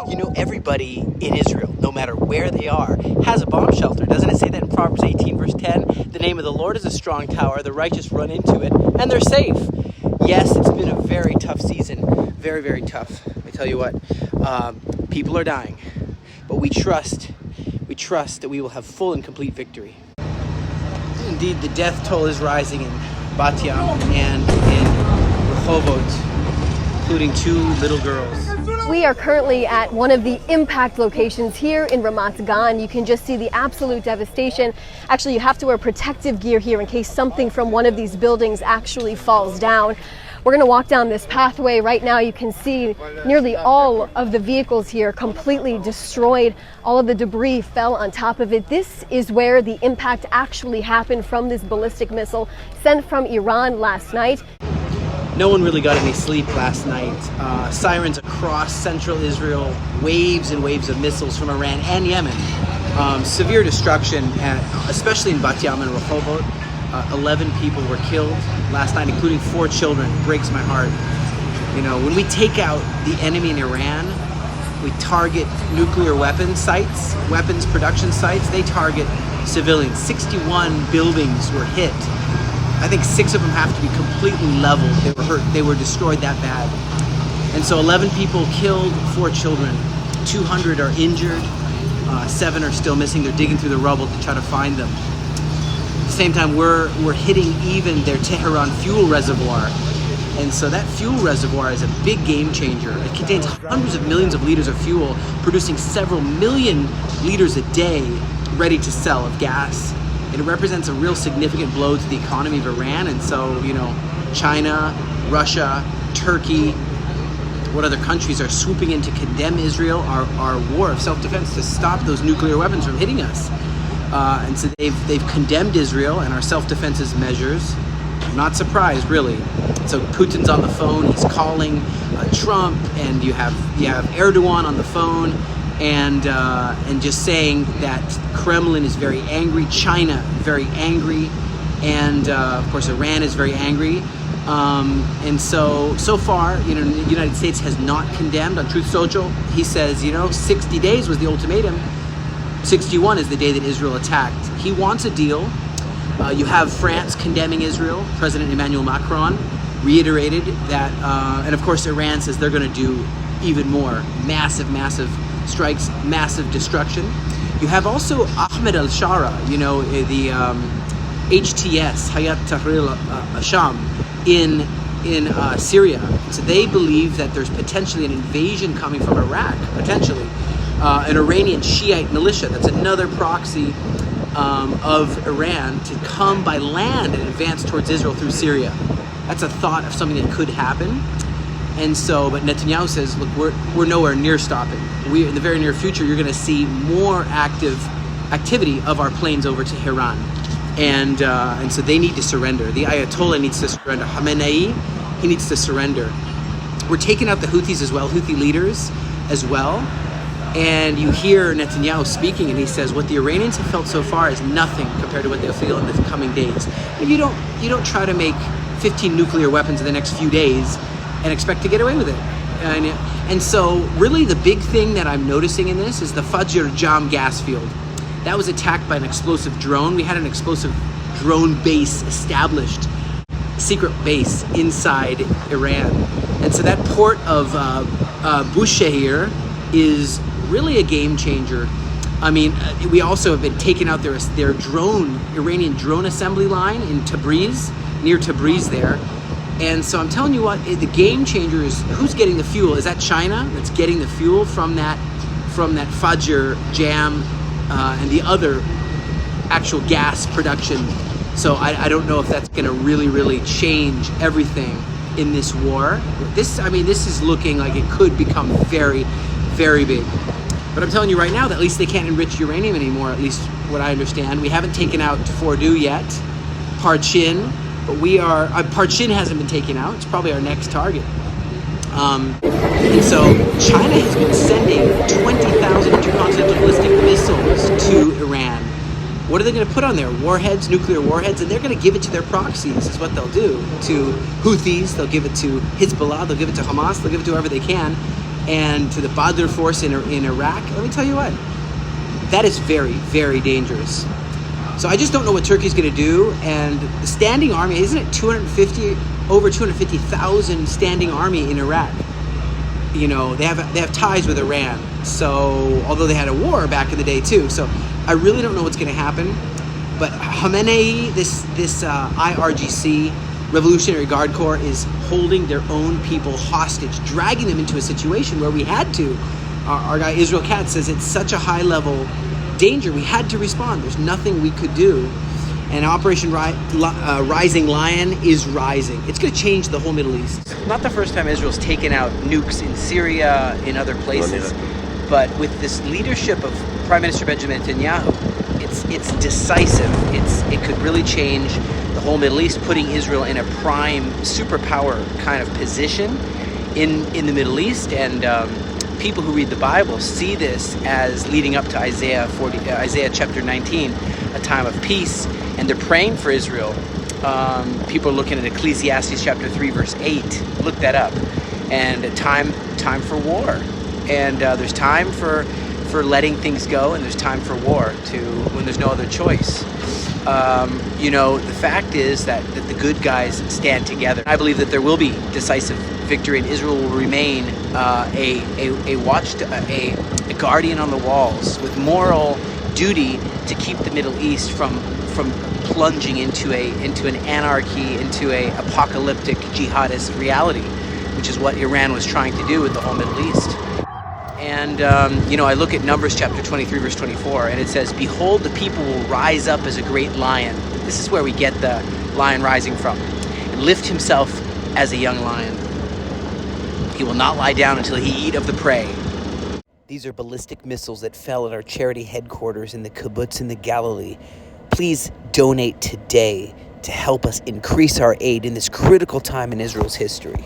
You know, everybody in Israel, no matter where they are, has a bomb shelter. Doesn't it say that in Proverbs 18, verse 10? The name of the Lord is a strong tower. The righteous run into it, and they're safe. Yes, it's been a very tough season. Very, very tough. I tell you what, people are dying. But we trust that we will have full and complete victory. Indeed, the death toll is rising in Bat Yam and in Rehovot, including 2 little girls. We are currently at one of the impact locations here in Ramat Gan. You can just see the absolute devastation. Actually, you have to wear protective gear here in case something from one of these buildings actually falls down. We're going to walk down this pathway. Right now you can see nearly all of the vehicles here completely destroyed. All of the debris fell on top of it. This is where the impact actually happened from this ballistic missile sent from Iran last night. No one really got any sleep last night. Sirens across central Israel, waves and waves of missiles from Iran and Yemen. Severe destruction, especially in Bat Yam and Rehovot. 11 people were killed last night, including 4 children. It breaks my heart. You know, when we take out the enemy in Iran, we target nuclear weapons sites, weapons production sites. They target civilians. 61 buildings were hit. I think 6 of them have to be completely leveled. They were hurt. They were destroyed that bad. And so 11 people killed, 4 children. 200 are injured. 7 are still missing. They're digging through the rubble to try to find them. At the same time, we're hitting even their Tehran fuel reservoir. And so that fuel reservoir is a big game changer. It contains hundreds of millions of liters of fuel, producing several million liters a day ready to sell of gas. It represents a real significant blow to the economy of Iran. And so, you know, China, Russia, Turkey, what other countries are swooping in to condemn Israel, our war of self-defense, to stop those nuclear weapons from hitting us. And so they've condemned Israel and our self-defense's measures. I'm not surprised, really. So Putin's on the phone. He's calling Trump, and you have Erdogan on the phone, and just saying that Kremlin is very angry, China very angry, and of course Iran is very angry. And so far, you know, the United States has not condemned. On Truth Social, he says, 60 days was the ultimatum. 61 is the day that Israel attacked. He wants a deal. You have France condemning Israel. President Emmanuel Macron reiterated that, and of course Iran says they're going to do even more. Massive strikes, massive destruction. You have also Ahmed al-Shara, the HTS, Hayat Tahrir al-Sham, in Syria. So they believe that there's potentially an invasion coming from Iraq, potentially. An Iranian Shiite militia, that's another proxy of Iran, to come by land and advance towards Israel through Syria. That's a thought of something that could happen. And so, but Netanyahu says, look, we're nowhere near stopping. In the very near future, you're going to see more active activity of our planes over Tehran. And so they need to surrender. The Ayatollah needs to surrender. Khamenei, he needs to surrender. We're taking out the Houthis as well, Houthi leaders as well. And you hear Netanyahu speaking, and he says, what the Iranians have felt so far is nothing compared to what they'll feel in the coming days. And you don't try to make 15 nuclear weapons in the next few days and expect to get away with it. And so really the big thing that I'm noticing in this is the Fajr Jam gas field. That was attacked by an explosive drone. We had an explosive drone base established, secret base inside Iran. And so that port of Bushehr is really a game changer. I mean, we also have been taking out their Iranian drone assembly line in Tabriz, near Tabriz there. And so I'm telling you what, the game changer is who's getting the fuel. Is that China that's getting the fuel from that Fajr Jam and the other actual gas production? So I don't know if that's going to really, really change everything in this war. This is looking like it could become very, very big. But I'm telling you right now that at least they can't enrich uranium anymore, at least what I understand. We haven't taken out Fordow yet, Parchin, but Parchin hasn't been taken out. It's probably our next target. And so China has been sending 20,000 intercontinental ballistic missiles to Iran. What are they going to put on there? Warheads, nuclear warheads, and they're going to give it to their proxies is what they'll do. To Houthis, they'll give it to Hezbollah, they'll give it to Hamas, they'll give it to whoever they can, and to the Badr force in Iraq. Let me tell you what, that is very, very dangerous. So I just don't know what Turkey's going to do. And the standing army, isn't it over 250,000 standing army in Iraq? You know, they have ties with Iran. So, although they had a war back in the day too. So I really don't know what's going to happen. But Khamenei, this IRGC, Revolutionary Guard Corps, is holding their own people hostage, dragging them into a situation where we had to. Our guy Israel Katz says it's such a high level danger, we had to respond. There's nothing we could do. And Operation Rising Lion is rising. It's going to change the whole Middle East. Not the first time Israel's taken out nukes in Syria, in other places. But with this leadership of Prime Minister Benjamin Netanyahu, it's decisive. It could really change the whole Middle East, putting Israel in a prime superpower kind of position in the Middle East. And people who read the Bible see this as leading up to Isaiah chapter 19, a time of peace, and they're praying for Israel. People are looking at Ecclesiastes chapter 3, verse 8. Look that up. And a time for war. And there's time for letting things go, and there's time for war when there's no other choice. The fact is that the good guys stand together. I believe that there will be decisive victory, and Israel will remain a guardian on the walls with moral duty to keep the Middle East from plunging into an anarchy, into a apocalyptic jihadist reality, which is what Iran was trying to do with the whole Middle East. And, I look at Numbers chapter 23, verse 24, and it says, "Behold, the people will rise up as a great lion." This is where we get the lion rising from. "And lift himself as a young lion. He will not lie down until he eat of the prey." These are ballistic missiles that fell at our charity headquarters in the kibbutz in the Galilee. Please donate today to help us increase our aid in this critical time in Israel's history.